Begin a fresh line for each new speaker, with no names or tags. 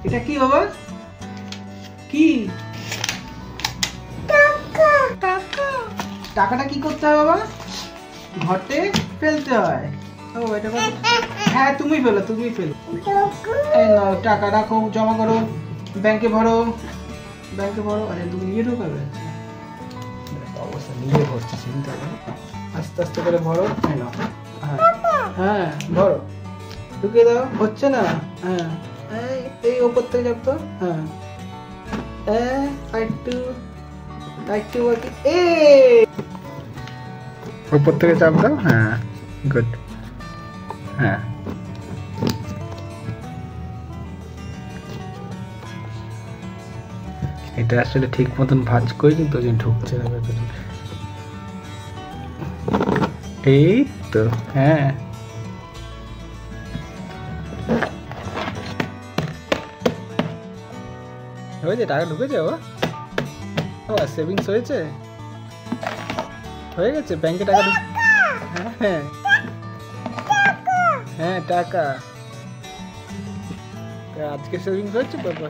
এটা কি বাবা? কি টাকা? টাকা, টাকাটা কি করতে হয় বাবা? ঘটে ফেলতে হয়। ও এটা হ্যাঁ, তুমি ফেলো, তুমি ফেলো। এই নাও টাকা, রাখো, জমা করো, ব্যাংকে ভরো, ব্যাংকে ভরো। আরে তুমি নিয়ে ঢোকাবে? অবস্থা নিজে ভরছে, চিন্তা করো। আস্তে আস্তে করে ভরো। হ্যাঁ নাও, হ্যাঁ হ্যাঁ ভরো, ঢুকিয়ে দাও। হচ্ছে না? হ্যাঁ, এই ওপর থেকে যাও তো। হ্যাঁ, আরেকটু, আরেকটু বাকি। উপর থেকে চাপ দাও। হ্যাঁ, গুড। হ্যাঁ, এটা আসলে ঠিক মতন ভাঁজ করে কিন্তু ওই ঢুকছে না ভেতরে। এই তো, হ্যাঁ। হয়েছে, টাকা ঢুকেছে বাবা? সেভিংস হয়েছে, হয়ে গেছে ব্যাংকে টাকা। হ্যাঁ হ্যাঁ হ্যাঁ, টাকা আজকে সেভিংস হয়েছে বাবা।